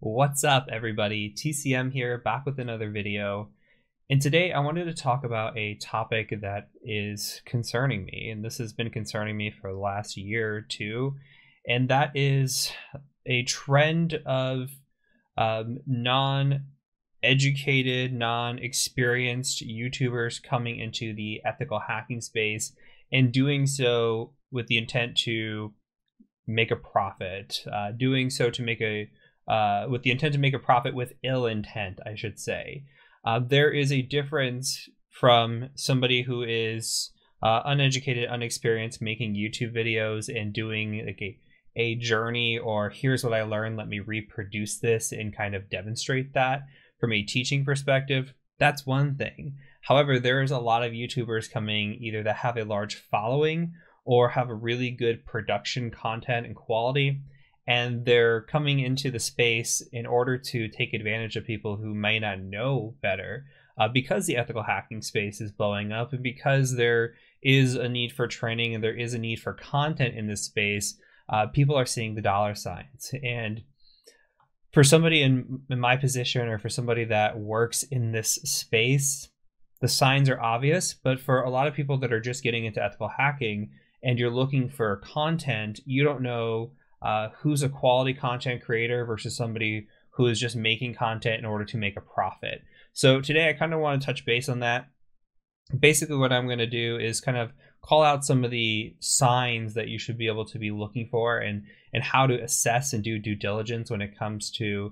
What's up, everybody? TCM here, back with another video. And today I wanted to talk about a topic that is concerning me, and this has been concerning me for the last year or two, and that is a trend of non-educated, non-experienced YouTubers coming into the ethical hacking space and doing so with the intent to make a profit, doing so to make a with the intent to make a profit with ill intent, I should say. There is a difference from somebody who is uneducated, unexperienced, making YouTube videos and doing like a journey, or here's what I learned, let me reproduce this and kind of demonstrate that from a teaching perspective. That's one thing. However, there is a lot of YouTubers coming either that have a large following or have a really good production content and quality, and they're coming into the space in order to take advantage of people who may not know better, because the ethical hacking space is blowing up and because there is a need for training and there is a need for content in this space. People are seeing the dollar signs. And for somebody in my position, or for somebody that works in this space, the signs are obvious. But for a lot of people that are just getting into ethical hacking and you're looking for content, you don't know who's a quality content creator versus somebody who is just making content in order to make a profit. So today I kind of want to touch base on that. Basically what I'm going to do is kind of call out some of the signs that you should be able to be looking for, and how to assess and do due diligence when it comes to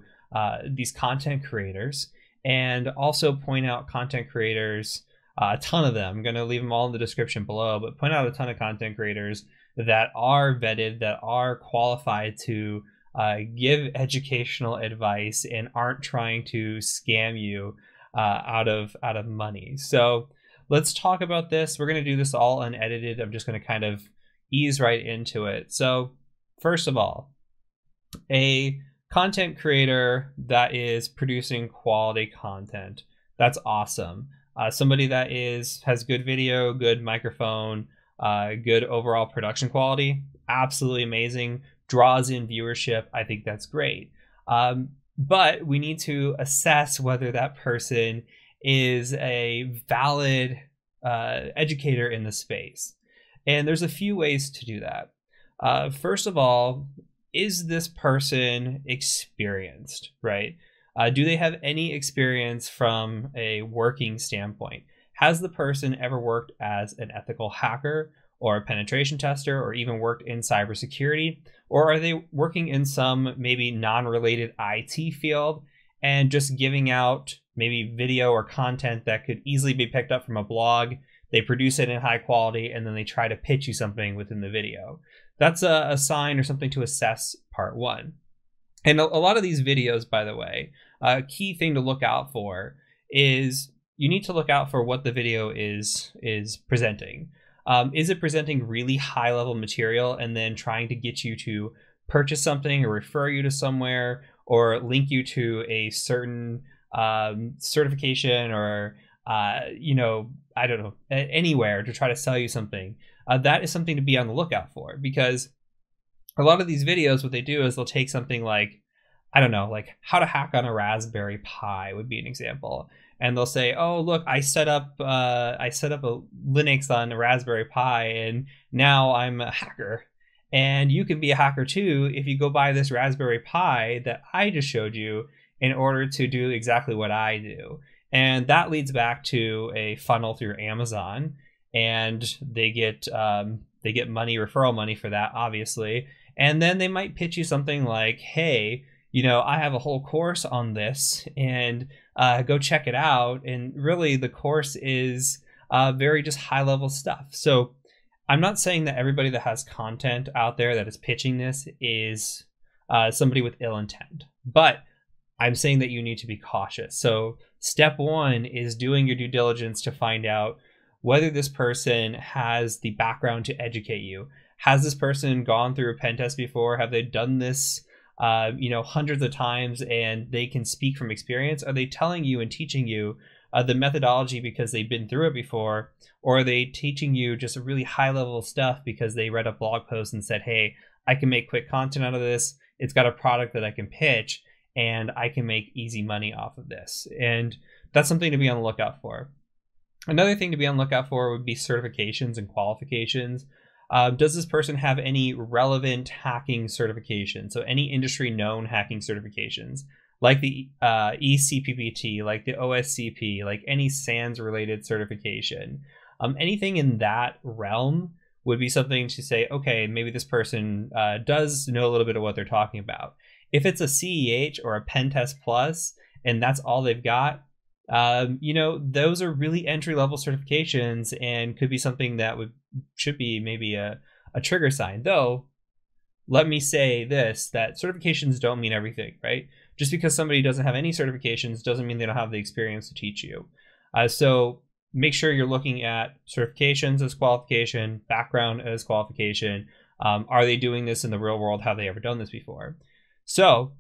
these content creators, and also point out content creators, a ton of them. I'm going to leave them all in the description below, but point out a ton of content creators that are vetted, that are qualified to give educational advice and aren't trying to scam you out of money. So let's talk about this. We're going to do this all unedited. I'm just going to kind of ease right into it. So first of all, a content creator that is producing quality content, that's awesome. Somebody that has good video, good microphone, good overall production quality, absolutely amazing, draws in viewership. I think that's great. But we need to assess whether that person is a valid educator in the space. And there's a few ways to do that. First of all, is this person experienced, right? Do they have any experience from a working standpoint? Has the person ever worked as an ethical hacker or a penetration tester, or even worked in cybersecurity? Or are they working in some maybe non-related IT field and just giving out maybe video or content that could easily be picked up from a blog? They produce it in high quality and then they try to pitch you something within the video. That's a sign or something to assess, part one. And a lot of these videos, by the way, a key thing to look out for is you need to look out for what the video is presenting. Is it presenting really high level material and then trying to get you to purchase something or refer you to somewhere or link you to a certain certification or, I don't know, anywhere to try to sell you something? That is something to be on the lookout for, because a lot of these videos, what they do is they'll take something like, I don't know, like how to hack on a Raspberry Pi would be an example. And they'll say, oh, look, I set up a Linux on a Raspberry Pi and now I'm a hacker. And you can be a hacker too if you go buy this Raspberry Pi that I just showed you in order to do exactly what I do. And that leads back to a funnel through Amazon, and they get money, referral money for that, obviously. And then they might pitch you something like, hey, I have a whole course on this, and go check it out. And really the course is very just high level stuff. So I'm not saying that everybody that has content out there that is pitching this is somebody with ill intent, but I'm saying that you need to be cautious. So step one is doing your due diligence to find out whether this person has the background to educate you. Has this person gone through a pen test before? Have they done this hundreds of times and they can speak from experience? Are they telling you and teaching you the methodology because they've been through it before? Or are they teaching you just a really high level stuff because they read a blog post and said, hey, I can make quick content out of this, it's got a product that I can pitch, and I can make easy money off of this. And that's something to be on the lookout for. Another thing to be on the lookout for would be certifications and qualifications. Does this person have any relevant hacking certifications? So any industry known hacking certifications, like the ECPPT, like the OSCP, like any SANS related certification. Anything in that realm would be something to say, okay, maybe this person does know a little bit of what they're talking about. If it's a CEH or a Pen Test Plus, and that's all they've got, you know, those are really entry-level certifications and could be something that should be maybe a trigger sign. Though, let me say this, that certifications don't mean everything, right? Just because somebody doesn't have any certifications doesn't mean they don't have the experience to teach you. So make sure you're looking at certifications as qualification, background as qualification. Are they doing this in the real world? Have they ever done this before? So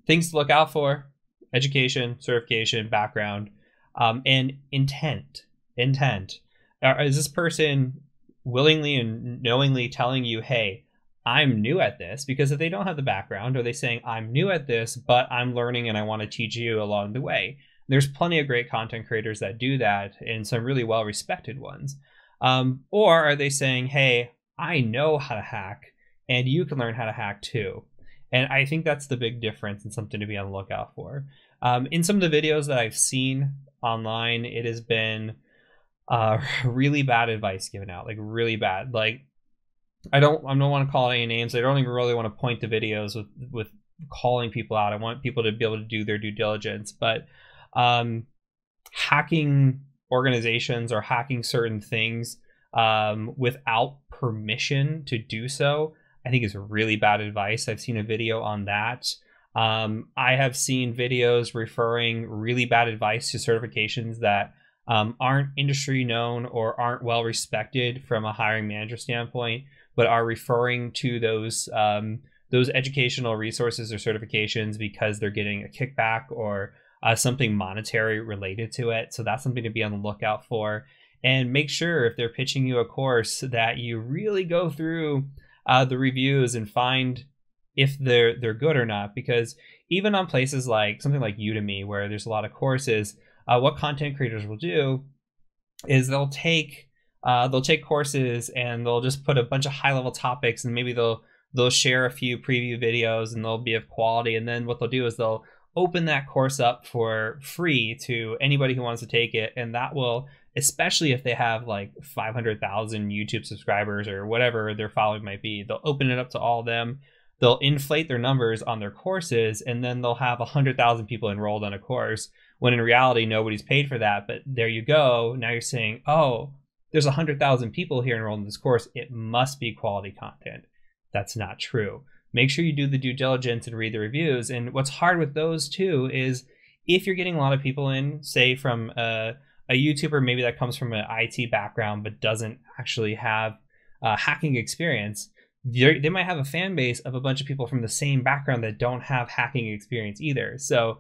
things to look out for: education, certification, background, and intent. Is this person willingly and knowingly telling you, hey, I'm new at this? Because if they don't have the background, are they saying, I'm new at this, but I'm learning and I want to teach you along the way? There's plenty of great content creators that do that, and some really well-respected ones. Or are they saying, hey, I know how to hack and you can learn how to hack too? And I think that's the big difference and something to be on the lookout for. In some of the videos that I've seen online, it has been really bad advice given out, like really bad. Like I don't want to call any names. I don't even really want to point to videos with calling people out. I want people to be able to do their due diligence. But hacking organizations or hacking certain things without permission to do so, I think is really bad advice. I've seen a video on that. I have seen videos referring really bad advice to certifications that aren't industry known or aren't well respected from a hiring manager standpoint, but are referring to those educational resources or certifications because they're getting a kickback or something monetary related to it. So that's something to be on the lookout for. And make sure if they're pitching you a course that you really go through the reviews and find if they're good or not. Because even on places like something like Udemy, where there's a lot of courses, what content creators will do is they'll take courses and they'll just put a bunch of high-level topics, and maybe they'll share a few preview videos and they'll be of quality. And then what they'll do is they'll open that course up for free to anybody who wants to take it. And that will, especially if they have like 500,000 YouTube subscribers or whatever their following might be, they'll open it up to all of them. They'll inflate their numbers on their courses, and then they'll have 100,000 people enrolled on a course, when in reality, nobody's paid for that. But there you go. Now you're saying, oh, there's 100,000 people here enrolled in this course. It must be quality content. That's not true. Make sure you do the due diligence and read the reviews. And what's hard with those too is if you're getting a lot of people in, say from a YouTuber, maybe that comes from an IT background, but doesn't actually have hacking experience, they might have a fan base of a bunch of people from the same background that don't have hacking experience either. So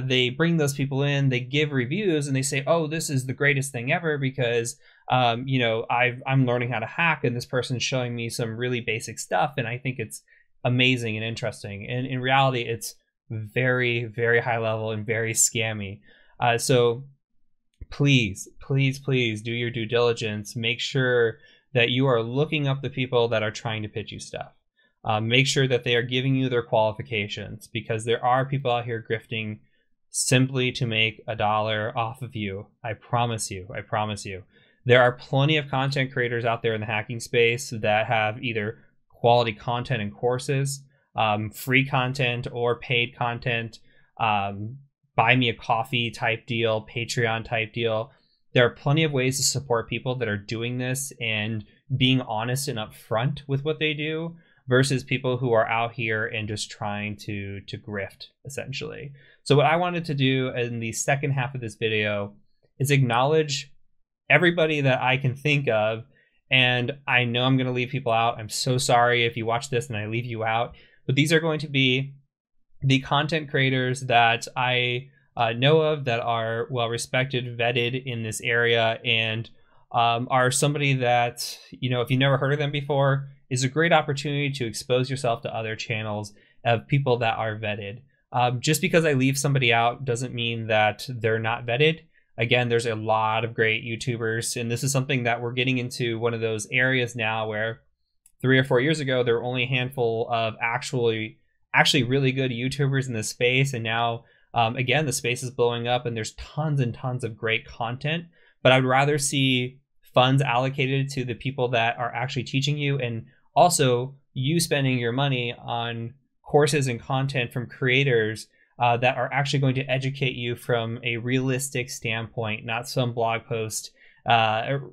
they bring those people in, they give reviews, and they say, oh, this is the greatest thing ever because you know, I'm learning how to hack, and this person's showing me some really basic stuff, and I think it's amazing and interesting. And in reality, it's very, very high level and very scammy. So please do your due diligence. Make sure that you are looking up the people that are trying to pitch you stuff. Make sure that they are giving you their qualifications, because there are people out here grifting simply to make $1 off of you. I promise you. There are plenty of content creators out there in the hacking space that have either quality content and courses, free content or paid content, buy me a coffee type deal, Patreon type deal. There are plenty of ways to support people that are doing this and being honest and upfront with what they do, versus people who are out here and just trying to grift, essentially. So what I wanted to do in the second half of this video is acknowledge everybody that I can think of. And I know I'm going to leave people out. I'm so sorry if you watch this and I leave you out. But these are going to be the content creators that I know of that are well respected, vetted in this area, and are somebody that, you know, if you never heard of them before, is a great opportunity to expose yourself to other channels of people that are vetted. Just because I leave somebody out doesn't mean that they're not vetted. Again, there's a lot of great YouTubers, and this is something that we're getting into one of those areas now where 3 or 4 years ago, there were only a handful of actually really good YouTubers in this space. And now, again, the space is blowing up and there's tons and tons of great content. But I'd rather see funds allocated to the people that are actually teaching you, and also you spending your money on courses and content from creators that are actually going to educate you from a realistic standpoint, not some blog post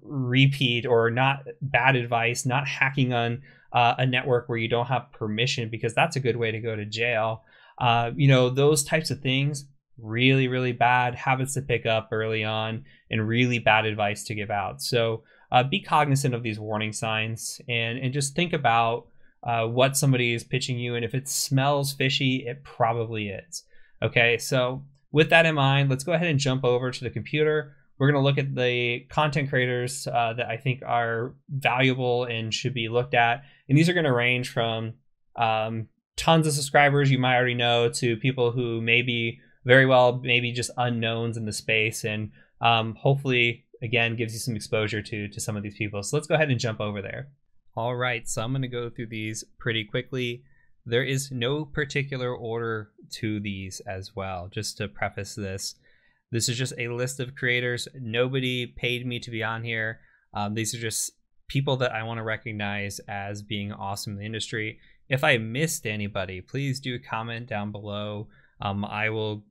repeat, or not bad advice, not hacking on a network where you don't have permission, because that's a good way to go to jail. Those types of things, really, really bad habits to pick up early on and really bad advice to give out. So be cognizant of these warning signs, and just think about what somebody is pitching you. And if it smells fishy, it probably is. Okay, so with that in mind, let's go ahead and jump over to the computer. We're going to look at the content creators that I think are valuable and should be looked at. And these are going to range from tons of subscribers you might already know to people who maybe just unknowns in the space, and hopefully, again, gives you some exposure to some of these people. So let's go ahead and jump over there. All right, so I'm going to go through these pretty quickly. There is no particular order to these as well, just to preface this. This is just a list of creators. Nobody paid me to be on here. These are just people that I want to recognize as being awesome in the industry. If I missed anybody, please do comment down below. I will,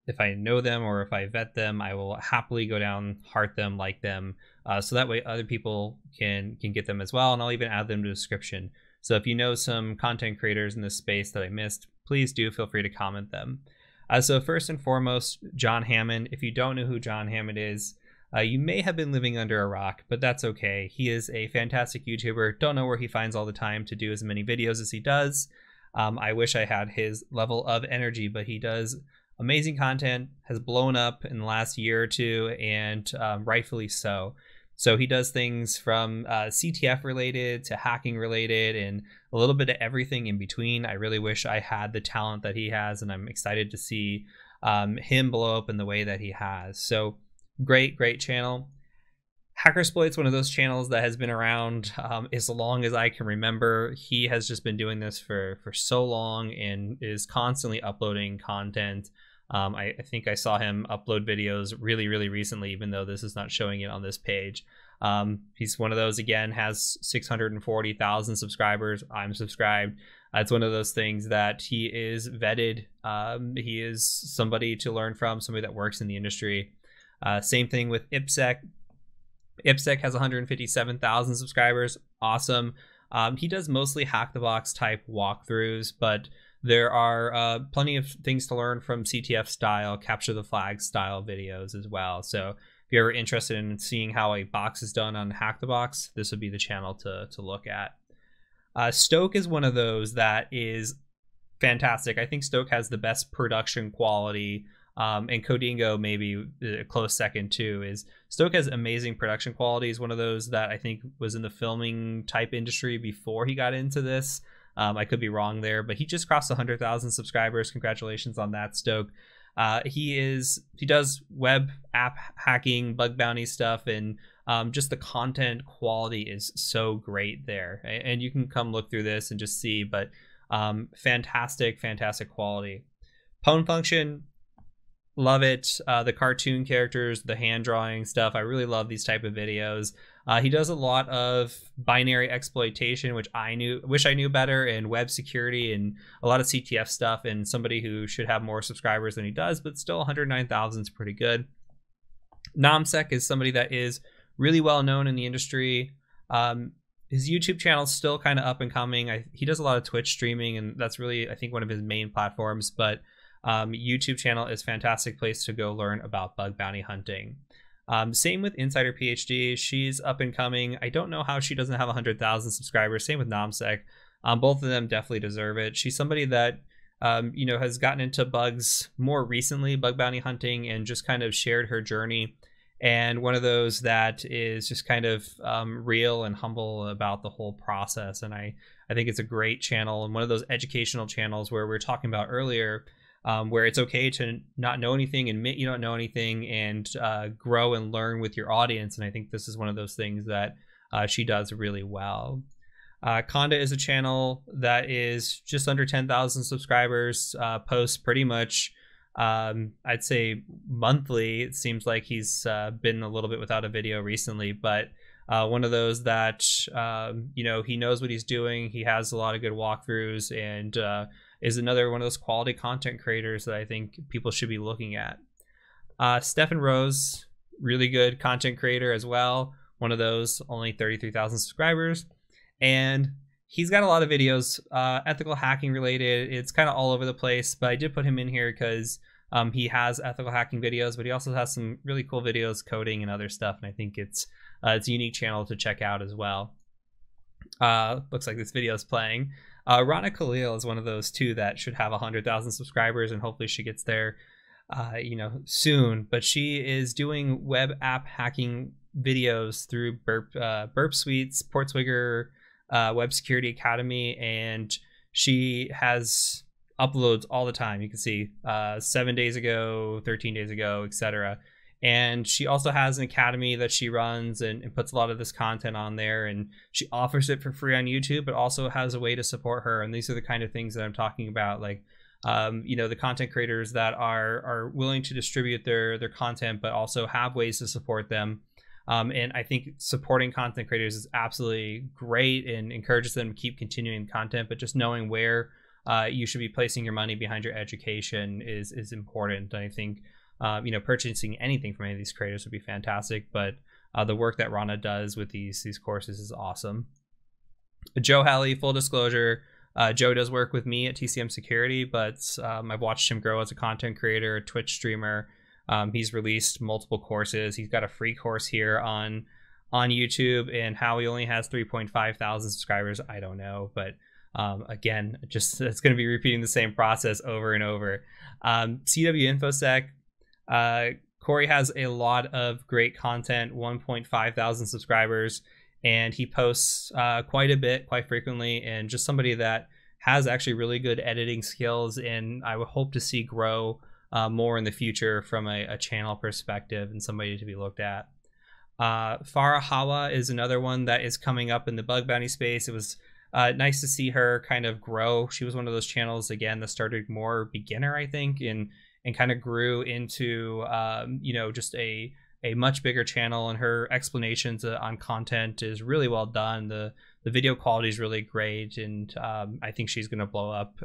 if I know them or if I vet them, I will happily go down, heart them, like them, so that way other people can get them as well. And I'll even add them to the description. So if you know some content creators in this space that I missed, please do feel free to comment them. So first and foremost, John Hammond. If you don't know who John Hammond is, you may have been living under a rock, but that's okay. He is a fantastic YouTuber. Don't know where he finds all the time to do as many videos as he does. I wish I had his level of energy, but he does amazing content, has blown up in the last year or two, and rightfully so. So he does things from CTF related to hacking related and a little bit of everything in between. I really wish I had the talent that he has, and I'm excited to see him blow up in the way that he has. So great channel. Hackersploit's one of those channels that has been around as long as I can remember. He has just been doing this for so long and is constantly uploading content. I think I saw him upload videos really recently, even though this is not showing it on this page. He's one of those, again, has 640,000 subscribers. I'm subscribed. It's one of those things that he is vetted. He is somebody to learn from, somebody that works in the industry. Same thing with Ipsec. Ipsec has 157,000 subscribers. Awesome. He does mostly hack the box type walkthroughs, but there are plenty of things to learn from CTF style, capture the flag style videos as well. So if you're ever interested in seeing how a box is done on Hack the Box, this would be the channel to look at. Stoke is one of those that is fantastic. I think Stoke has the best production quality, and Codingo maybe a close second too. Is Stoke has amazing production quality. Is one of those that I think was in the filming type industry before he got into this. I could be wrong there, but he just crossed 100,000 subscribers. Congratulations on that, Stoke. He does web app hacking, bug bounty stuff, and just the content quality is so great there. And you can come look through this and just see, but fantastic quality. Pwn Function, love it. The cartoon characters, the hand drawing stuff, I really love these type of videos. He does a lot of binary exploitation, which wish I knew better, and web security and a lot of CTF stuff, and somebody who should have more subscribers than he does, but still 109,000 is pretty good. Nomsek is somebody that is really well known in the industry. His YouTube channel is still kind of up and coming. He does a lot of Twitch streaming, and that's really, I think, one of his main platforms, but YouTube channel is a fantastic place to go learn about bug bounty hunting. Same with Insider PhD. She's up and coming. I don't know how she doesn't have 100,000 subscribers. Same with Nomsek. Both of them definitely deserve it. She's somebody that has gotten into bugs more recently, bug bounty hunting, and just kind of shared her journey. And one of those that is just kind of real and humble about the whole process. And I think it's a great channel, and one of those educational channels where we were talking about earlier. where it's okay to not know anything, admit you don't know anything, and grow and learn with your audience. And I think this is one of those things that she does really well. Conda is a channel that is just under 10,000 subscribers, posts pretty much, I'd say monthly. It seems like he's been a little bit without a video recently, but one of those that, you know, he knows what he's doing. He has a lot of good walkthroughs, and is another one of those quality content creators that I think people should be looking at. Stefan Rose, really good content creator as well. One of those, only 33,000 subscribers. And he's got a lot of videos, ethical hacking related. It's kind of all over the place, but I did put him in here because he has ethical hacking videos, but he also has some really cool videos, coding and other stuff. And I think it's a unique channel to check out as well. Looks like this video is playing. Rana Khalil is one of those two that should have 100,000 subscribers, and hopefully she gets there, you know, soon. But she is doing web app hacking videos through Burp Suite, Portswigger, Web Security Academy, and she has uploads all the time. You can see 7 days ago, 13 days ago, etc. And she also has an academy that she runs and puts a lot of this content on there, and she offers it for free on YouTube, but also has a way to support her. And these are the kind of things that I'm talking about, like you know, the content creators that are willing to distribute their content, but also have ways to support them. And I think supporting content creators is absolutely great and encourages them to keep continuing content, but just knowing where you should be placing your money behind your education is important. And I think you know, purchasing anything from any of these creators would be fantastic, but the work that Rana does with these courses is awesome. Joe Halley, full disclosure, Joe does work with me at TCM Security, but I've watched him grow as a content creator, a Twitch streamer. He's released multiple courses. He's got a free course here on YouTube, and how he only has 3.5 thousand subscribers, I don't know, but again, just it's going to be repeating the same process over and over. CW InfoSec, Corey has a lot of great content, 1.5 thousand subscribers, and he posts quite a bit, quite frequently, and just somebody that has actually really good editing skills, and I would hope to see grow more in the future from a channel perspective, and somebody to be looked at. Farah Hawa is another one that is coming up in the bug bounty space. It was nice to see her kind of grow. She was one of those channels, again, that started more beginner, I think, and kind of grew into you know, just a much bigger channel, and her explanations on content is really well done. The video quality is really great, and I think she's going to blow up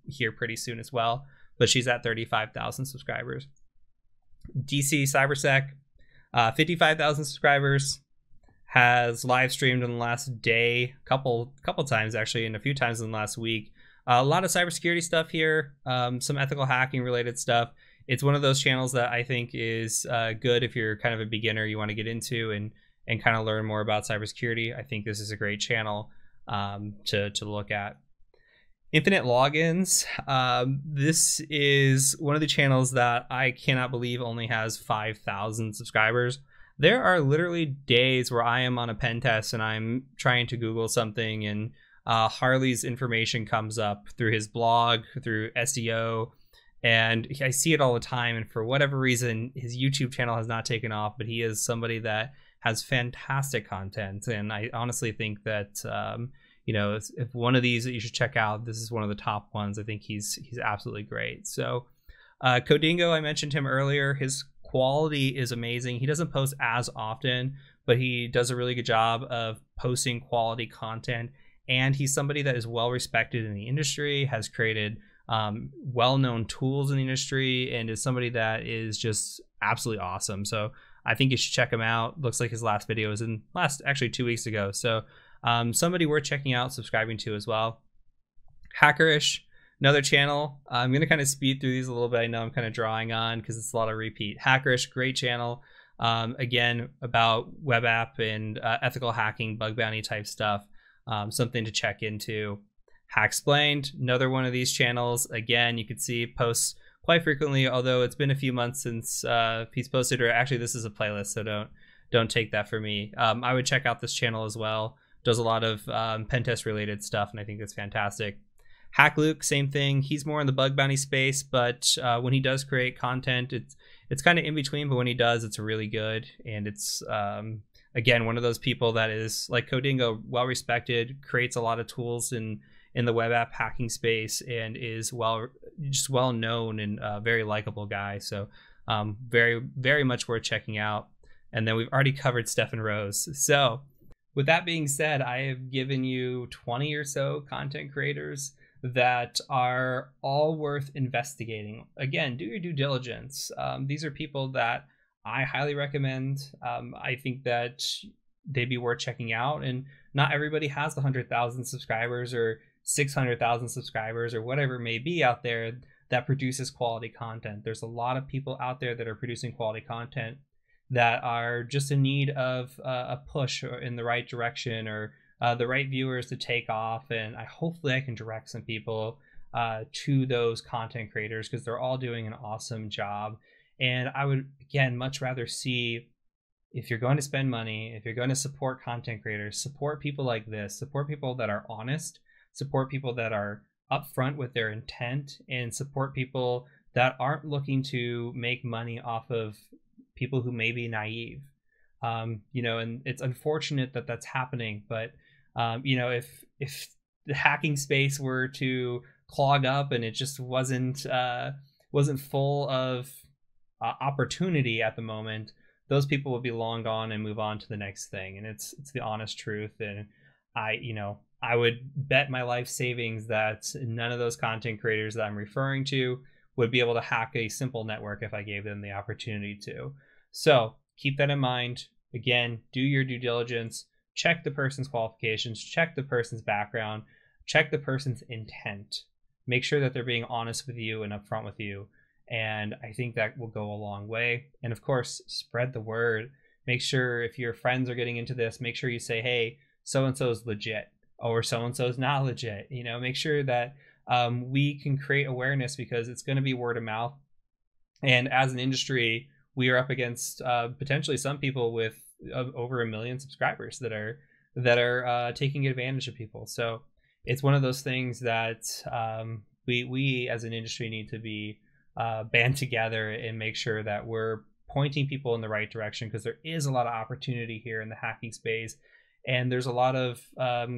here pretty soon as well. But she's at 35,000 subscribers. DC Cybersec, 55,000 subscribers, has live streamed in the last day, couple times actually, and a few times in the last week. A lot of cybersecurity stuff here, some ethical hacking related stuff. It's one of those channels that I think is good if you're kind of a beginner, you want to get into and kind of learn more about cybersecurity. I think this is a great channel to look at. Infinite Logins. This is one of the channels that I cannot believe only has 5,000 subscribers. There are literally days where I am on a pen test and I'm trying to Google something, and Harley's information comes up through his blog, through SEO, and I see it all the time. And for whatever reason, his YouTube channel has not taken off, but he is somebody that has fantastic content. And I honestly think that you know, if one of these that you should check out, this is one of the top ones. I think he's absolutely great. So Codingo, I mentioned him earlier. His quality is amazing. He doesn't post as often, but he does a really good job of posting quality content. And he's somebody that is well respected in the industry, has created well-known tools in the industry, and is somebody that is just absolutely awesome. So I think you should check him out. Looks like his last video was actually 2 weeks ago. So somebody worth checking out, subscribing to as well. Hackerish, another channel. I'm going to kind of speed through these a little bit. I know I'm kind of drawing on because it's a lot of repeat. Hackerish, great channel. Again, about web app and ethical hacking, bug bounty type stuff. Something to check into. Hacksplained, another one of these channels. Again, you can see posts quite frequently, although it's been a few months since he's posted, or actually this is a playlist, so don't take that for me. I would check out this channel as well. Does a lot of pen test related stuff, and I think it's fantastic. Hack Luke, same thing. He's more in the bug bounty space, but when he does create content, it's kind of in between. But when he does, it's really good, and it's again one of those people that is like Codingo, well respected, creates a lot of tools in the web app hacking space, and is well known and very likable guy. So very much worth checking out. And then we've already covered Stefan Rose. So with that being said, I have given you 20 or so content creators that are all worth investigating. Again, do your due diligence. These are people that I highly recommend. I think that they'd be worth checking out. And not everybody has the 100,000 subscribers or 600,000 subscribers or whatever it may be out there that produces quality content. There's a lot of people out there that are producing quality content that are just in need of a push in the right direction, or the right viewers to take off. And hopefully I can direct some people to those content creators, because they're all doing an awesome job. And I would, again, much rather see, if you're going to spend money, if you're going to support content creators, support people like this, support people that are honest, support people that are upfront with their intent, and support people that aren't looking to make money off of people who may be naive. You know, and it's unfortunate that that's happening, but you know, if the hacking space were to clog up and it just wasn't full of opportunity at the moment, those people would be long gone and move on to the next thing. And it's the honest truth. And I would bet my life savings that none of those content creators that I'm referring to would be able to hack a simple network if I gave them the opportunity to. So keep that in mind. Again, do your due diligence, check the person's qualifications, check the person's background, check the person's intent. Make sure that they're being honest with you and upfront with you. And I think that will go a long way. And of course, spread the word. Make sure if your friends are getting into this, make sure you say, hey, so-and-so is legit, or so-and-so is not legit. You know, make sure that we can create awareness, because it's going to be word of mouth. And as an industry, we are up against potentially some people with over 1 million subscribers that are taking advantage of people. So it's one of those things that we as an industry need to be band together and make sure that we're pointing people in the right direction, because there is a lot of opportunity here in the hacking space, and there's a lot of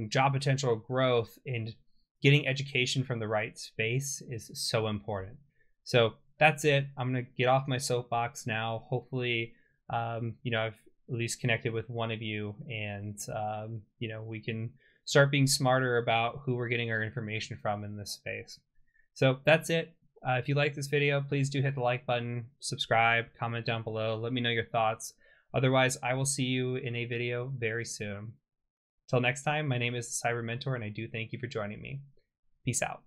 job potential growth, and getting education from the right space is so important. So that's it. I'm going to get off my soapbox now. Hopefully, you know, I've at least connected with one of you, and, you know, we can start being smarter about who we're getting our information from in this space. So that's it. If you like this video, please do hit the like button, subscribe, comment down below. Let me know your thoughts. Otherwise, I will see you in a video very soon. Till next time, my name is Cyber Mentor, and I do thank you for joining me. Peace out.